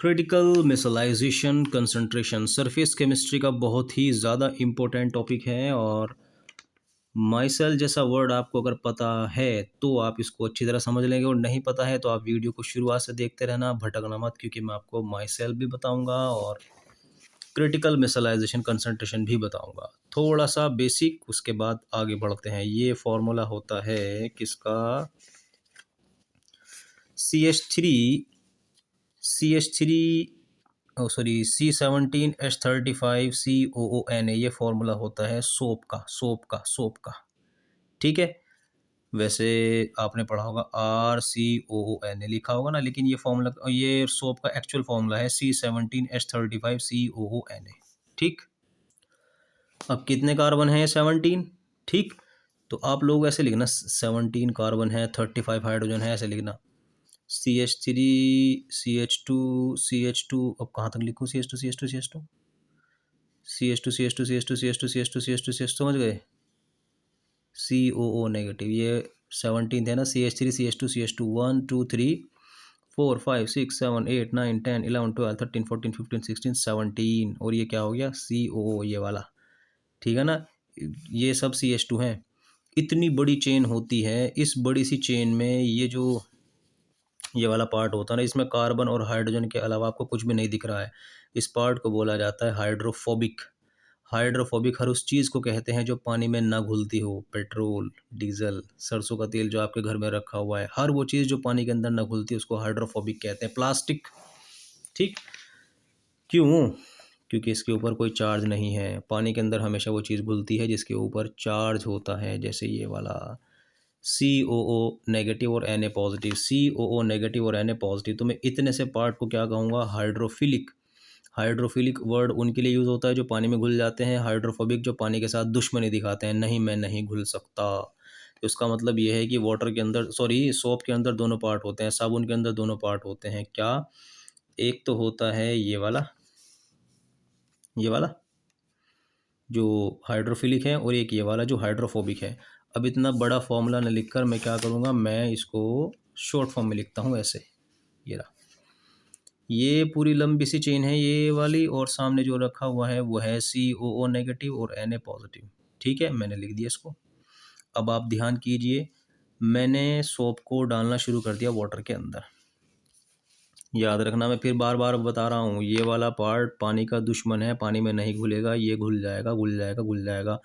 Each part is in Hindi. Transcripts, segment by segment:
क्रिटिकल मिसलाइजेशन कंसंट्रेशन सरफेस केमिस्ट्री का बहुत ही ज़्यादा इम्पोर्टेंट टॉपिक है। और माइसेल जैसा वर्ड आपको अगर पता है तो आप इसको अच्छी तरह समझ लेंगे, और नहीं पता है तो आप वीडियो को शुरुआत से देखते रहना, भटकना मत, क्योंकि मैं आपको माइसेल भी बताऊंगा और क्रिटिकल मिसलाइजेशन कंसंट्रेशन भी बताऊंगा। थोड़ा सा बेसिक, उसके बाद आगे बढ़ते हैं। ये फॉर्मूला होता है किसका? CH3 C17H35COONA, ये फॉर्मूला होता है सोप का। ठीक है। वैसे आपने पढ़ा होगा RCOONA लिखा होगा ना, लेकिन ये फॉर्मूला, ये सोप का एक्चुअल फॉर्मूला है C17H35COONA। ठीक। अब कितने कार्बन हैं? 17। ठीक। तो आप लोग ऐसे लिखना, 17 कार्बन है, 35 हाइड्रोजन है, ऐसे लिखना। CH3 CH2 अब कहाँ तक लिखूँ? CH2 समझ गए? COO नेगेटिव, ये 17 है ना। CH3 CH2 1 2 3 4 5 6 7 8 9 10 11 12 13 14 15 16 17, और ये क्या हो गया? COO, ये वाला। ठीक है ना। ये सब CH2 हैं। इतनी बड़ी चेन होती है। इस बड़ी सी चेन में ये वाला पार्ट होता है ना, इसमें कार्बन और हाइड्रोजन के अलावा आपको कुछ भी नहीं दिख रहा है। इस पार्ट को बोला जाता है हाइड्रोफोबिक। हाइड्रोफोबिक हर उस चीज़ को कहते हैं जो पानी में ना घुलती हो। पेट्रोल, डीजल, सरसों का तेल जो आपके घर में रखा हुआ है, हर वो चीज़ जो पानी के अंदर ना घुलती है उसको हाइड्रोफोबिक कहते हैं। प्लास्टिक। ठीक। क्यों? क्योंकि इसके ऊपर कोई चार्ज नहीं है। पानी के अंदर हमेशा वो चीज़ घुलती है जिसके ऊपर चार्ज होता है, जैसे ये वाला COO नेगेटिव और Na पॉजिटिव। COO नेगेटिव और Na पॉजिटिव, तो मैं इतने से पार्ट को क्या कहूँगा? हाइड्रोफिलिक। हाइड्रोफिलिक वर्ड उनके लिए यूज़ होता है जो पानी में घुल जाते हैं। हाइड्रोफोबिक जो पानी के साथ दुश्मनी दिखाते हैं, नहीं मैं नहीं घुल सकता। तो इसका मतलब ये है कि वाटर के अंदर, सॉरी, सोप के अंदर दोनों पार्ट होते हैं, साबुन के अंदर दोनों पार्ट होते हैं। क्या? एक तो होता है ये वाला जो हाइड्रोफिलिक है, और एक ये वाला जो हाइड्रोफोबिक है। अब इतना बड़ा फॉर्मूला न लिखकर मैं क्या करूँगा? मैं इसको शॉर्ट फॉर्म में लिखता हूँ ऐसे। ये रहा। ये पूरी लंबी सी चेन है ये वाली, और सामने जो रखा हुआ है वो है COO नेगेटिव और Na पॉजिटिव। ठीक है, मैंने लिख दिया इसको। अब आप ध्यान कीजिए, मैंने सोप को डालना शुरू कर दिया वाटर के अंदर। याद रखना, मैं फिर बार बार बता रहा हूँ, ये वाला पार्ट पानी का दुश्मन है, पानी में नहीं घुलेगा, ये घुल जाएगा घुल जाएगा घुल जाएगा,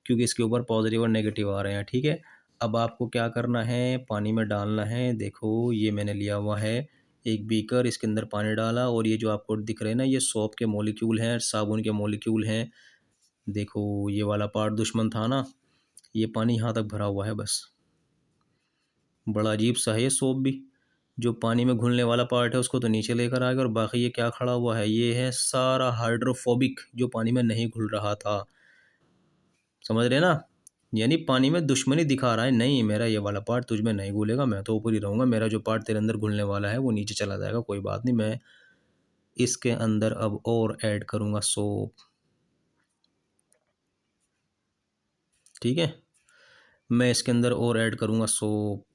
क्योंकि इसके ऊपर पॉजिटिव और नेगेटिव आ रहे हैं। ठीक है। अब आपको क्या करना है? पानी में डालना है। देखो, ये मैंने लिया हुआ है एक बीकर, इसके अंदर पानी डाला, और ये जो आपको दिख रहे हैं ना, ये सोप के मॉलिक्यूल हैं, साबुन के मॉलिक्यूल हैं। देखो, ये वाला पार्ट दुश्मन था ना, ये पानी यहाँ तक भरा हुआ है बस। बड़ा अजीब सा है ये सोप भी। जो पानी में घुलने वाला पार्ट है उसको तो नीचे लेकर आ गया, और बाकी ये क्या खड़ा हुआ है? ये है सारा हाइड्रोफोबिक जो पानी में नहीं घुल रहा था। समझ रहे ना? यानी पानी में दुश्मनी दिखा रहा है, नहीं मेरा ये वाला पार्ट तुझ में नहीं घुलेगा, मैं तो ऊपर ही रहूँगा, मेरा जो पार्ट तेरे अंदर घुलने वाला है वो नीचे चला जाएगा, कोई बात नहीं, मैं इसके अंदर अब और ऐड करूँगा सोप। ठीक है, मैं इसके अंदर और ऐड करूँगा सोप।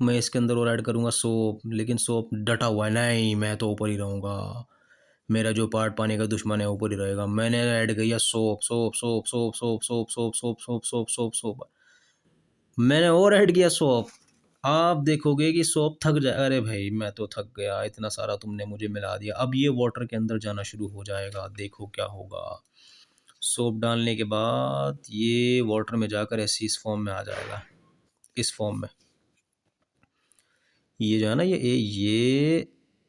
मैं इसके अंदर और ऐड करूँगा सोप, लेकिन सोप डटा हुआ है, नहीं मैं तो ऊपर ही रहूँगा, मेरा जो पार्ट पानी का दुश्मन है ऊपर ही रहेगा। मैंने ऐड किया soap soap soap soap soap soap soap soap soap soap soap soap, मैंने और ऐड किया सोप। आप देखोगे कि सोप थक जाए। अरे भाई, मैं तो थक गया, इतना सारा तुमने मुझे मिला दिया। अब ये वाटर के अंदर जाना शुरू हो जाएगा, देखो क्या होगा। सोप डालने के बाद ये वाटर में जाकर ऐसी इस फॉर्म में आ जाएगा, इस फॉर्म में। ये जो है ना,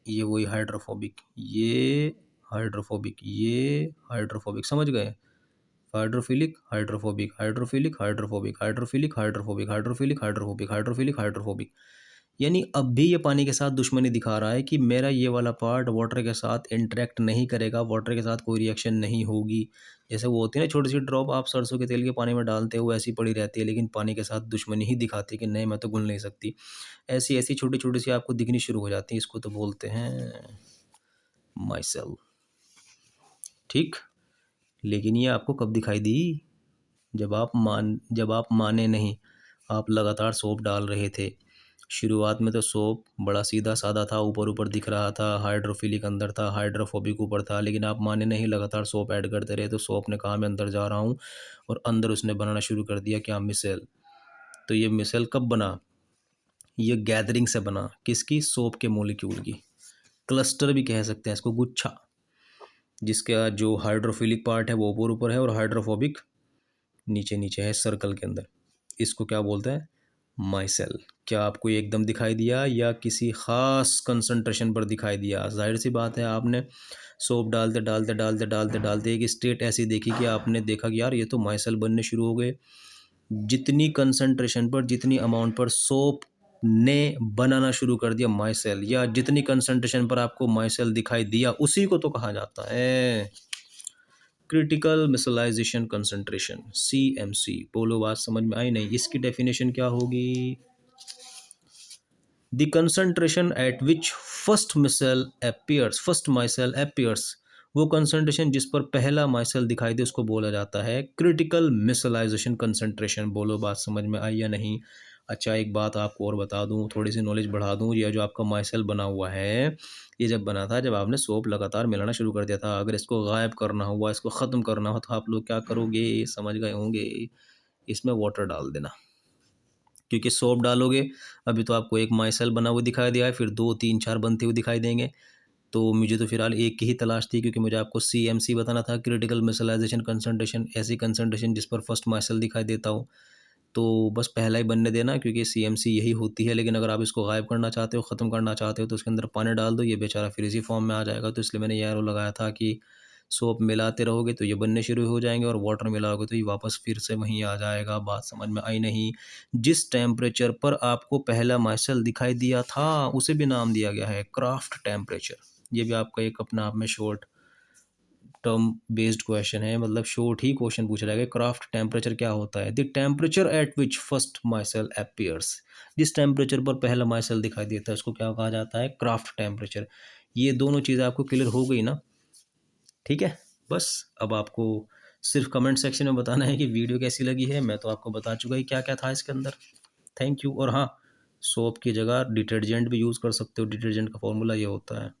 ये वही हाइड्रोफोबिक, ये हाइड्रोफोबिक, समझ गए? Hydrophilic hydrophobic, hydrophilic hydrophobic, hydrophilic hydrophobic, hydrophilic hydrophobic, hydrophilic hydrophobic. यानी अब भी ये पानी के साथ दुश्मनी दिखा रहा है कि मेरा ये वाला पार्ट वाटर के साथ इंटरेक्ट नहीं करेगा, वाटर के साथ कोई रिएक्शन नहीं होगी। जैसे वो होती है ना छोटी सी ड्रॉप, आप सरसों के तेल के पानी में डालते हो, ऐसी पड़ी रहती है, लेकिन पानी के साथ दुश्मनी ही दिखाती है कि नहीं मैं तो घुल नहीं सकती। ऐसी ऐसी छोटी छोटी सी आपको दिखनी शुरू हो जाती है, इसको तो बोलते हैं माइसेल। ठीक। लेकिन ये आपको कब दिखाई दी? जब आप माने नहीं, आप लगातार सोप डाल रहे थे। शुरुआत में तो सोप बड़ा सीधा साधा था, ऊपर ऊपर दिख रहा था, हाइड्रोफिलिक अंदर था, हाइड्रोफोबिक ऊपर था, लेकिन आप माने नहीं, लगातार सोप ऐड करते रहे तो सोप ने कहा मैं अंदर जा रहा हूँ, और अंदर उसने बनाना शुरू कर दिया क्या, मिसेल। तो ये मिसेल कब बना, ये गैदरिंग से बना, किसकी, सोप के मोलिक्यूल की। क्लस्टर भी कह सकते हैं इसको, गुच्छा, जिसका जो हाइड्रोफिलिक पार्ट है वो ऊपर ऊपर है और हाइड्रोफोबिक नीचे नीचे है सर्कल के अंदर। इसको क्या बोलते हैं, माइसेल। क्या आपको ये एकदम दिखाई दिया या किसी खास कंसंट्रेशन पर दिखाई दिया? जाहिर सी बात है, आपने सोप डालते डालते डालते डालते डालते एक स्टेट ऐसी देखी कि आपने देखा कि यार ये तो माइसेल बनने शुरू हो गए। जितनी कंसंट्रेशन पर, जितनी अमाउंट पर सोप ने बनाना शुरू कर दिया माइसेल, या जितनी कंसंट्रेशन पर आपको माइसेल दिखाई दिया, उसी को तो कहा जाता है क्रिटिकल मिसलाइजेशन कंसंट्रेशन, CMC। बोलो, बात समझ में आई नहीं? इसकी डेफिनेशन क्या होगी, the concentration at which first micelle appears, first micelle appears, वो कंसंट्रेशन जिस पर पहला माइसेल दिखाई दे उसको बोला जाता है क्रिटिकल मिसलाइजेशन कंसंट्रेशन। बोलो, बात समझ में आई या नहीं? अच्छा, एक बात आपको और बता दूं, थोड़ी सी नॉलेज बढ़ा दूं, ये जो आपका माइसेल बना हुआ है, ये जब बना था जब आपने सोप लगातार मिलाना शुरू कर दिया था। अगर इसको गायब करना हुआ, इसको ख़त्म करना हो, तो आप लोग क्या करोगे, समझ गए होंगे, इसमें वाटर डाल देना। क्योंकि सोप डालोगे, अभी तो आपको एक माइसेल बना हुआ दिखाई दिया है, फिर 2 3 4 बनते हुए दिखाई देंगे। तो मुझे तो फिलहाल एक की ही तलाश थी, क्योंकि मुझे आपको CMC बताना था, क्रिटिकल मिसलाइजेशन कंसंट्रेशन, ऐसी कंसंट्रेशन जिस पर फर्स्ट माइसेल दिखाई देता हो। तो बस पहला ही बनने देना, क्योंकि CMC यही होती है। लेकिन अगर आप इसको गायब करना चाहते हो, ख़त्म करना चाहते हो, तो उसके अंदर पानी डाल दो, ये बेचारा फिर इसी फॉर्म में आ जाएगा। तो इसलिए मैंने ये एरो लगाया था कि सोप मिलाते रहोगे तो ये बनने शुरू हो जाएंगे, और वाटर मिलाओगे तो ये वापस फिर से वहीं आ जाएगा। बात समझ में आई नहीं? जिस टेम्परेचर पर आपको पहला माइसेल दिखाई दिया था, उसे भी नाम दिया गया है क्राफ्ट टेम्परेचर। ये भी आपका एक अपना आप में शॉर्ट टर्म बेस्ड क्वेश्चन है, मतलब शॉर्ट ही क्वेश्चन पूछा जाएगा। क्राफ्ट टेम्परेचर क्या होता है, the temperature at which first micelle appears, जिस टेम्परेचर पर पहला माइसेल दिखाई देता है उसको क्या कहा जाता है, क्राफ्ट टेम्परेचर। ये दोनों चीज़ें आपको क्लियर हो गई ना? ठीक है, बस अब आपको सिर्फ कमेंट सेक्शन में बताना है कि वीडियो कैसी लगी है। मैं तो आपको बता चुका ही क्या क्या था इसके अंदर। Thank you. और हाँ, सोप की जगह डिटर्जेंट भी यूज़ कर सकते हो, डिटर्जेंट का फॉर्मूला ये होता है,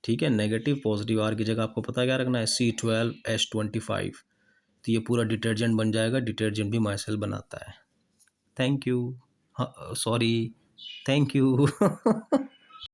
ठीक है, नेगेटिव पॉजिटिव आर की जगह आपको पता क्या रखना है, C12H25। तो ये पूरा डिटर्जेंट बन जाएगा, डिटर्जेंट भी माइसेल बनाता है। Thank you. हाँ, सॉरी, थैंक यू।